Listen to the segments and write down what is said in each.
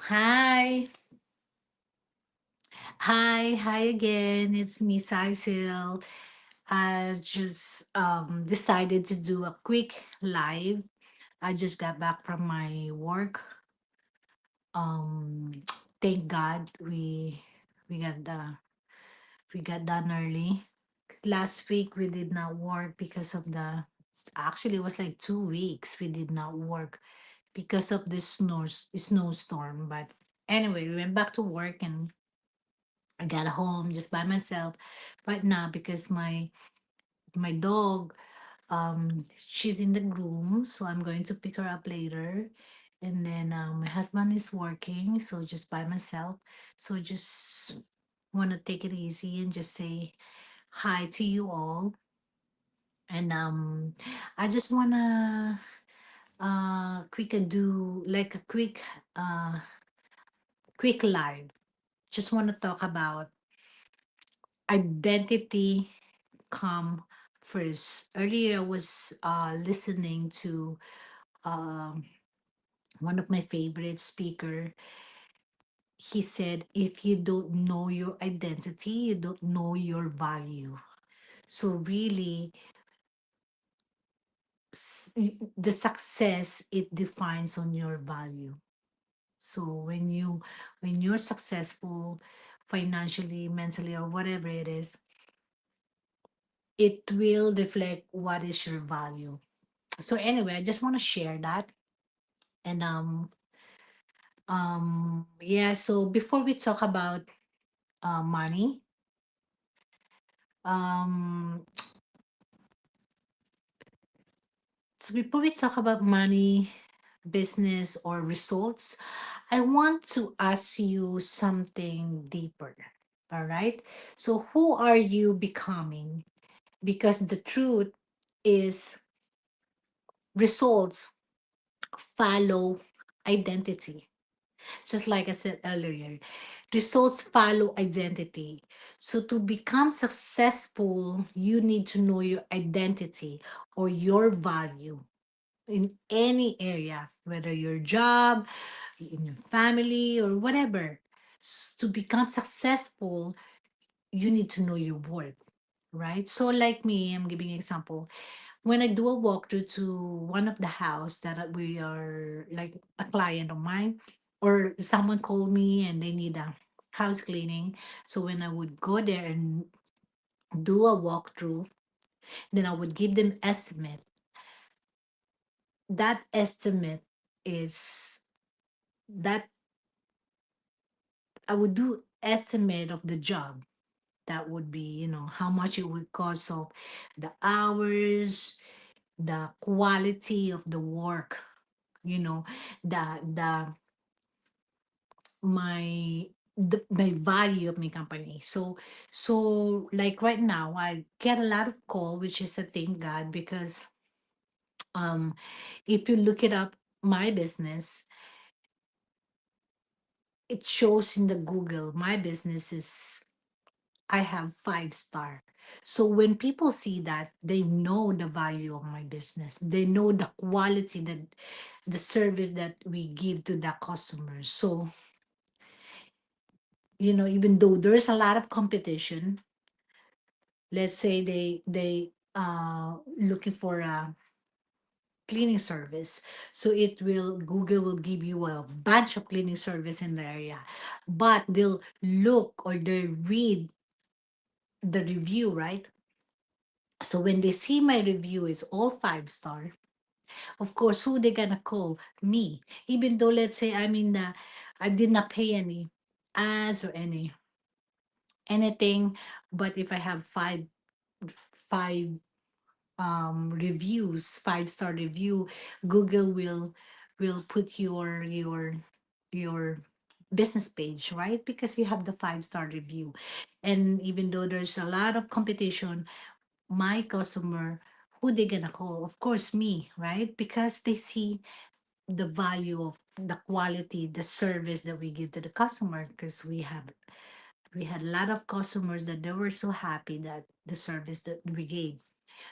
Hi. Hi again. It's me, Cecil. I just decided to do a quick live. I just got back from my work. Um thank God we got we got done early. 'Cause last week we did not work because of the actually it was like 2 weeks we did not work because of the snowstorm. But anyway, we went back to work and I got home just by myself right now because my dog she's in the room, so I'm going to pick her up later. And then my husband is working, so just by myself. So just want to take it easy and just say hi to you all. And I just want to do like a uh quick live. Just want to talk about identity come first. Earlier, I was listening to um, one of my favorite speaker. He said, "If you don't know your identity, you don't know your value." So really, the success it defines on your value. So when you're successful financially, mentally, or whatever it is, it will reflect what is your value. So anyway, I just want to share that. And yeah, so before we talk about money, um so before we talk about money, business, or results, I want to ask you something deeper. All right, so who are you becoming? Because the truth is, results follow identity. Just like I said earlier, results follow identity. So to become successful, you need to know your identity or your value in any area, whether your job, in your family, or whatever. To become successful, you need to know your worth, right? So like me, I'm giving an example. When I do a walkthrough to one of the house that we are like a client of mine, or someone called me and they need a house cleaning. So when I would go there and do a walkthrough, then I would give them estimate. That estimate is that I would do estimate of the job. That would be, how much it would cost. So the hours, the quality of the work, you know, the my my value of my company. So like right now I get a lot of call, which is a thank God, because um if you look it up, my business, it shows in the Google, my business is, I have 5 star. So when people see that, they know the value of my business, they know the quality, that the service that we give to the customers. So even though there's a lot of competition, let's say they looking for a cleaning service, so it will Google will give you a bunch of cleaning service in the area, but they'll look or they read the review, right? So when they see my review is all 5 star, of course, who they gonna call? Me. Even though, let's say, I did not pay any ads or anything, but if I have five reviews, 5 star review, Google will put your business page, right? Because you have the 5 star review. And even though there's a lot of competition, my customer, who they gonna call? Of course, me, right? Because they see the value of the quality, the service that we give to the customer, because we had a lot of customers that they were so happy that the service that we gave.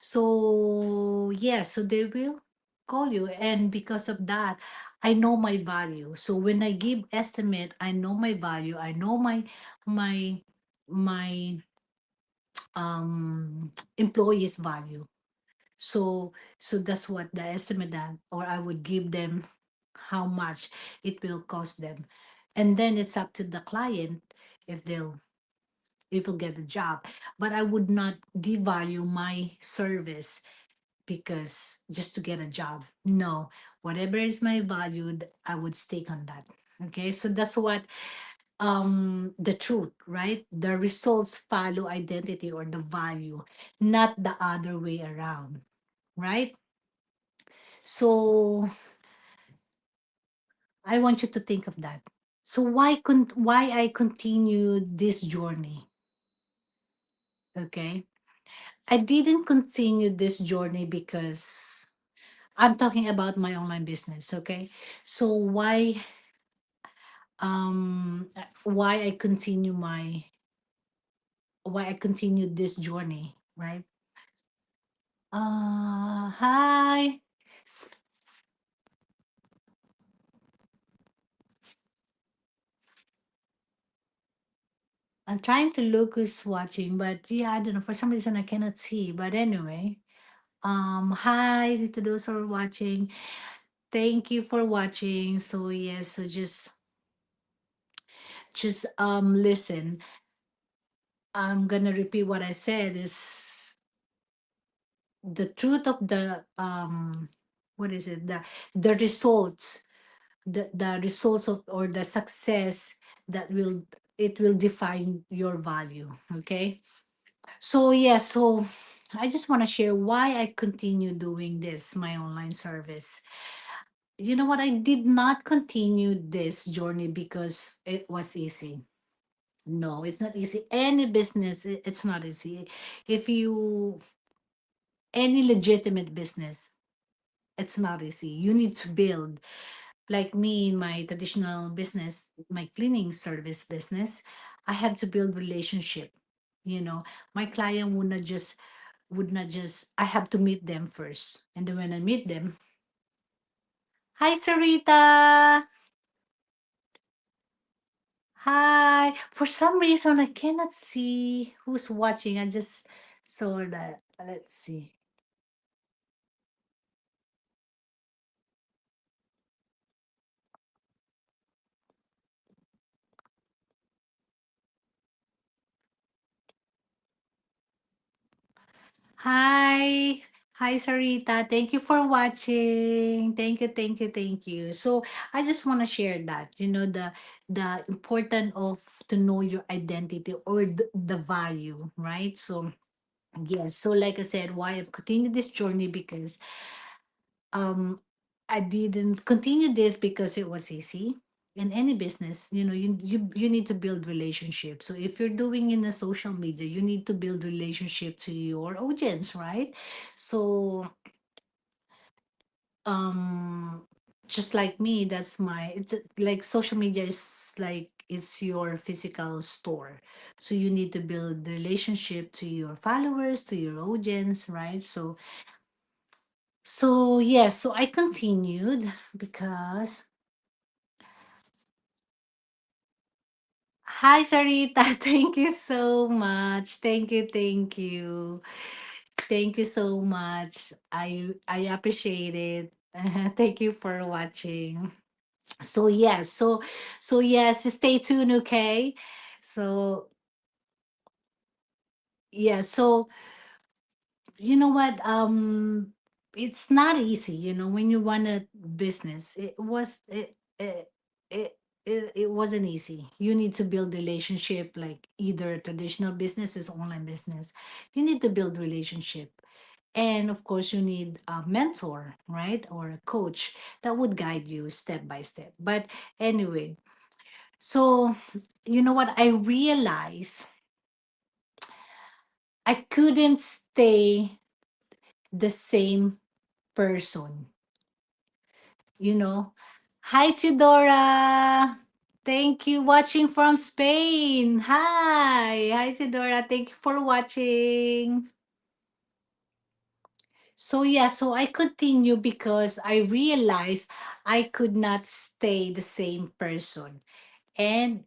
So yeah, so they will call you, and because of that, I know my value. So when I give estimate, I know my value. I know my my employees value. So that's what the estimate that, or I would give them how much it will cost them. And then it's up to the client if they'll if will get the job. But I would not devalue my service because just to get a job. No, whatever is my value, I would stick on that. Okay, so that's what the truth, right? The results follow identity or the value, not the other way around, right? So I want you to think of that. So why I continue this journey? Okay, I didn't continue this journey because I'm talking about my online business. Okay, so why I continue why I continued this journey, right? Hi. I'm trying to look who's watching, but yeah, I don't know. For some reason, I cannot see. But anyway, hi to those who are watching. Thank you for watching. So yes, so just listen. I'm gonna repeat what I said. Is the truth of the what is it? The results, the results of or the success that will it will define your value. Okay. So yeah, so I just want to share why I continue doing this, my online service. You know what? I did not continue this journey because it was easy. No, it's not easy. Any business, it's not easy. If you, any legitimate business, it's not easy. You need to build. Like me in my traditional business, my cleaning service business, I have to build relationship. You know, my client would not just I have to meet them first. And then when I meet them, hi Sarita. Hi. For some reason I cannot see who's watching. I just saw that. Let's see. Hi. Hi Sarita. Thank you for watching. Thank you, thank you, thank you. So I just want to share that, the important of to know your identity or the value, right? So yes, so like I said, why I've continued this journey because um I didn't continue this because it was easy. In any business, you need to build relationships. So if you're doing in the social media, you need to build relationship to your audience, right? So um just like me, that's my it's like social media is like it's your physical store. So you need to build relationship to your followers, to your audience, right? So yes, so I continued because hi Sarita, thank you so much. Thank you, thank you. Thank you so much. I appreciate it. Thank you for watching. So yes, so yes, stay tuned, okay? So yeah, so you know what it's not easy, when you run a business. It wasn't easy. You need to build relationship, like either traditional business or online business. You need to build relationship, and of course you need a mentor, right, or a coach that would guide you step by step. But anyway, so you know what, I realized I couldn't stay the same person, you know. Hi, Chidora. Thank you watching from Spain. Hi. Hi, Chidora. Thank you for watching. So yeah, so I continue because I realized I could not stay the same person and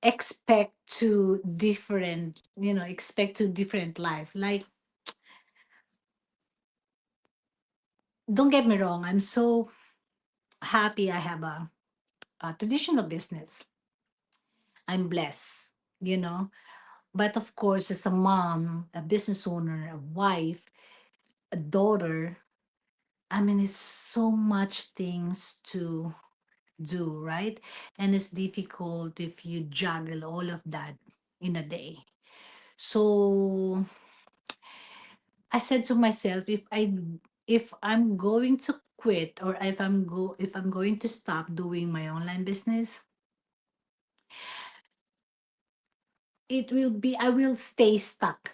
expect to different life. Like, don't get me wrong, I'm so happy I have a traditional business. I'm blessed, you know. But of course, as a mom, a business owner, a wife, a daughter, I mean, it's so much things to do, right? And it's difficult if you juggle all of that in a day. So I said to myself, if I'm going to quit, or if I'm going to stop doing my online business, it will be I will stay stuck,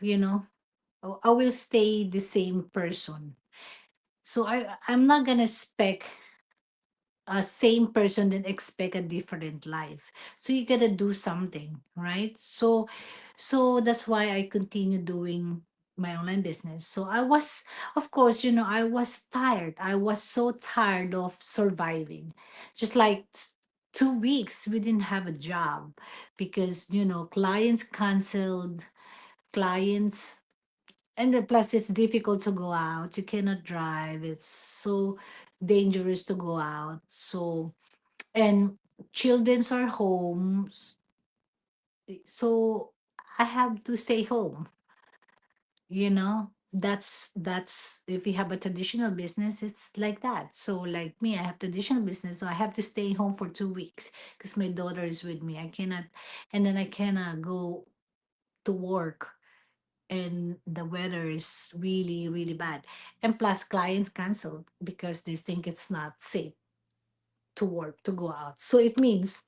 or I will stay the same person. So I'm not gonna expect a same person and expect a different life. So you gotta do something, right? So that's why I continue doing my online business. So I was, of course, I was tired. I was so tired of surviving. Just like 2 weeks we didn't have a job because clients canceled, clients, and then plus it's difficult to go out. You cannot drive. It's so dangerous to go out. So, and children's are home, so I have to stay home. That's if you have a traditional business, it's like that. So like me, I have traditional business, so I have to stay home for 2 weeks because my daughter is with me. I cannot, and then I cannot go to work, and the weather is really really bad, and plus clients cancel because they think it's not safe to work, to go out. So it means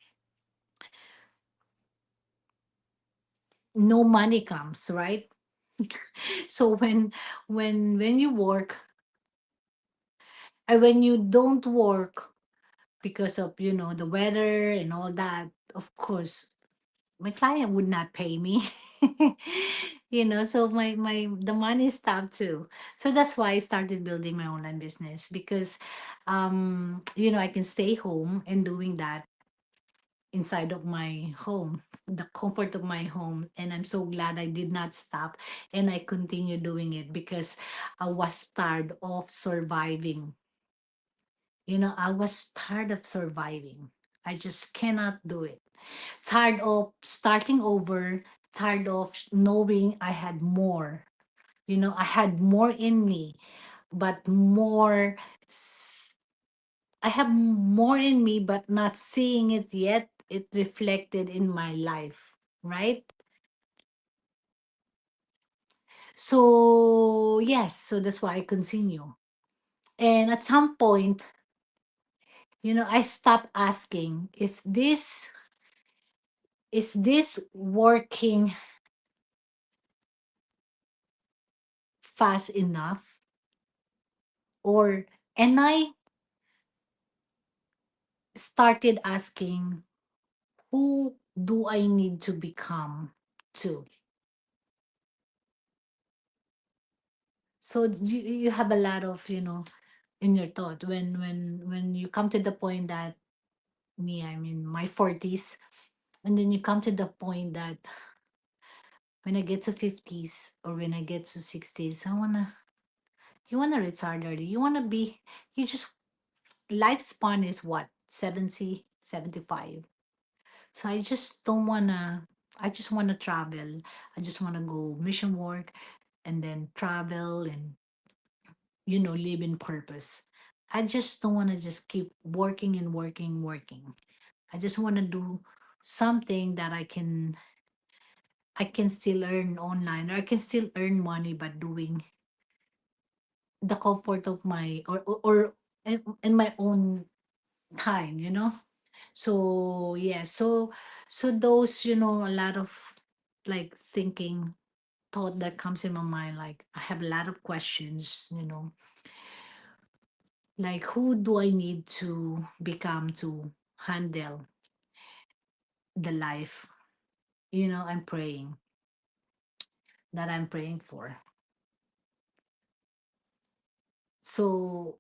no money comes, right? So when you work, and when you don't work because of the weather and all that, of course my client would not pay me. So my the money stopped too. So that's why I started building my online business, because I can stay home and doing that inside of my home, the comfort of my home. And I'm so glad I did not stop, and I continue doing it because I was tired of surviving. I was tired of surviving. I just cannot do it. Tired of starting over, tired of knowing I had more. I had more in me, but I have more in me, but not seeing it yet. It reflected in my life, right? So, yes, so that's why I continue. And at some point, I stopped asking if this working fast enough, or and I started asking, who do I need to become to? So you have a lot of, in your thought when you come to the point that me, I'm in my 40s, and then you come to the point that when I get to 50s or when I get to 60s, you wanna retire early. You just lifespan is what, 70, 75. So I just wanna travel. I just wanna go mission work and then travel and live in purpose. I just don't wanna just keep working and working, working. I just wanna do something that I can still earn online, or I can still earn money by doing the comfort of my, or in my own time. So yeah, so those, a lot of like thinking thought that comes in my mind. Like, I have a lot of questions, like, who do I need to become to handle the life, I'm praying, that I'm praying for. So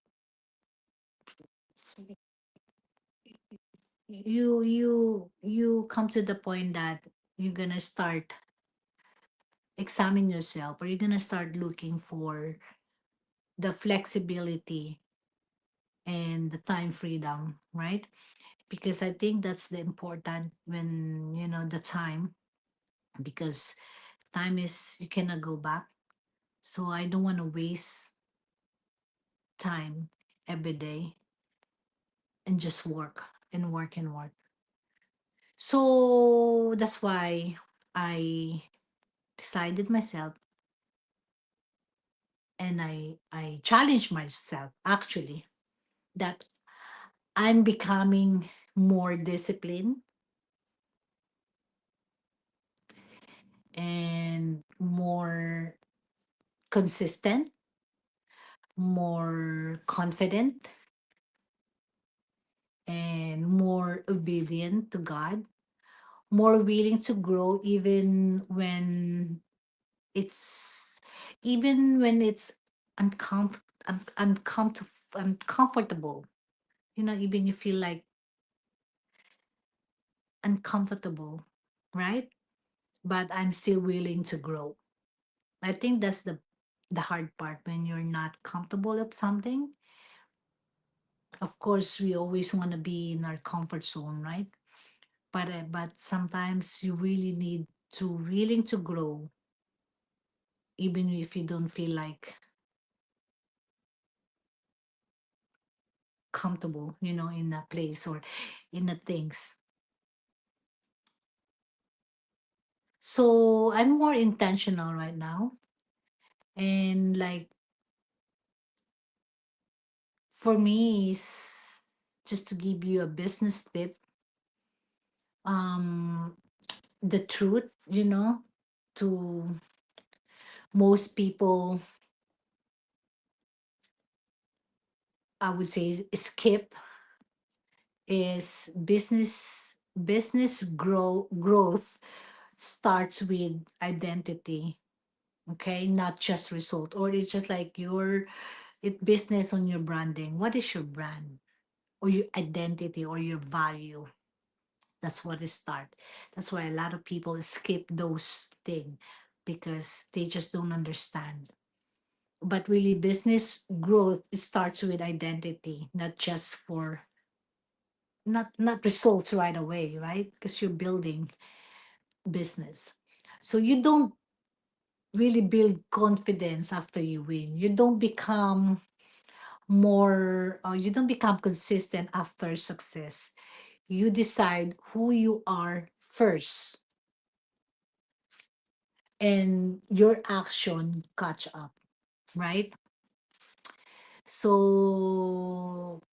you come to the point that you're gonna start examine yourself, or you're gonna start looking for the flexibility and the time freedom, right? Because I think that's the important when the time, because time is you cannot go back. So I don't want to waste time every day and just work and work and work. So that's why I decided myself, and I challenged myself actually, that I'm becoming more disciplined and more consistent, more confident, and more obedient to God, more willing to grow it's even when it's uncomfortable. Even you feel like uncomfortable, right? But I'm still willing to grow. I think that's the hard part when you're not comfortable with something. Of course, we always want to be in our comfort zone, right? But sometimes you really need to willing to grow, even if you don't feel like comfortable, in a place or in the things. So I'm more intentional right now. And like for me, is just to give you a business tip, um, the truth, to most people, I would say skip, is business growth starts with identity. Okay, not just result. Or it's just like your it business on your branding. What is your brand, or your identity, or your value? That's what it start. That's why a lot of people skip those things, because they just don't understand. But really, business growth, it starts with identity, not just for not results right away, right? Because you're building business. So you don't really build confidence after you win. You don't become consistent after success. You decide who you are first, and your action catch up, right? So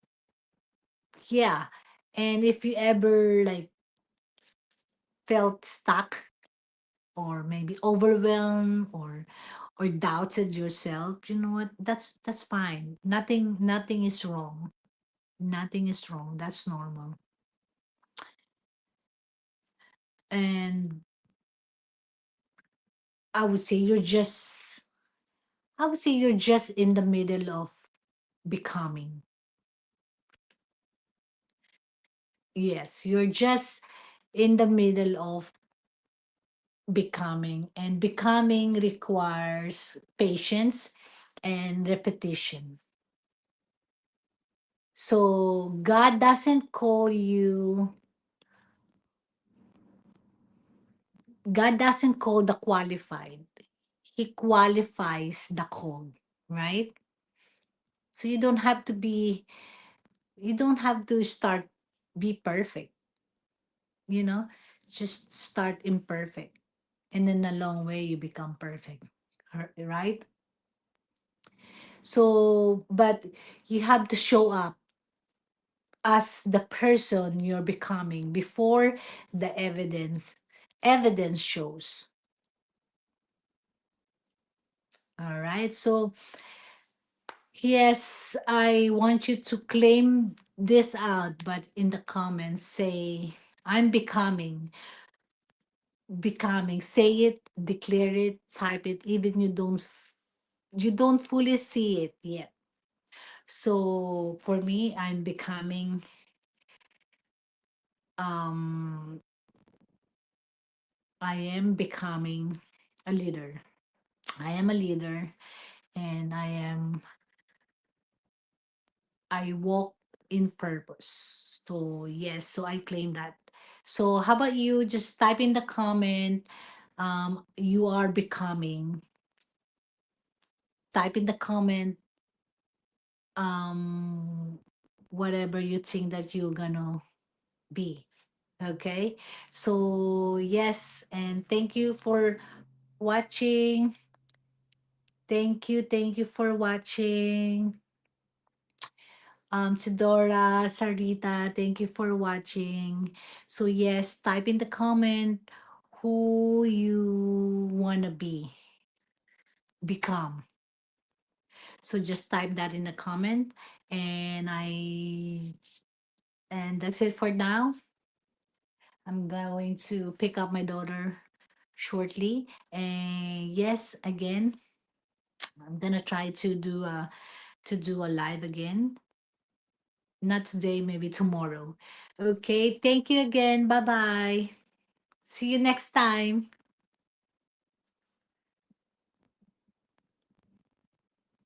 yeah. And if you ever like felt stuck, or maybe overwhelmed, or doubted yourself, you know what, that's fine. Nothing is wrong. Nothing is wrong. That's normal. And I would say you're just I would say you're just in the middle of becoming. Yes, you're just in the middle of becoming, and becoming requires patience and repetition. So God doesn't call the qualified. He qualifies the called, right? So you don't have to start be perfect, you know? Just start imperfect. And in a long way you become perfect. Right? So, but you have to show up as the person you're becoming before the evidence shows. All right. So, yes, I want you to claim this out, but in the comments, say, I'm becoming. Say it, declare it, type it, even you don't fully see it yet. So for me, um I am becoming a leader. I am a leader, and I walk in purpose. So yes, so I claim that. So how about you? Just type in the comment. You are becoming. Type in the comment. Um, whatever you think that you're gonna be. Okay. So yes, and thank you for watching. Thank you for watching. To Dora, Sarita, thank you for watching. So yes, type in the comment who you wanna become. So just type that in the comment, and that's it for now. I'm going to pick up my daughter shortly. And yes, again, I'm gonna try to do a live again. Not today, maybe tomorrow. Okay, thank you again. Bye bye. See you next time.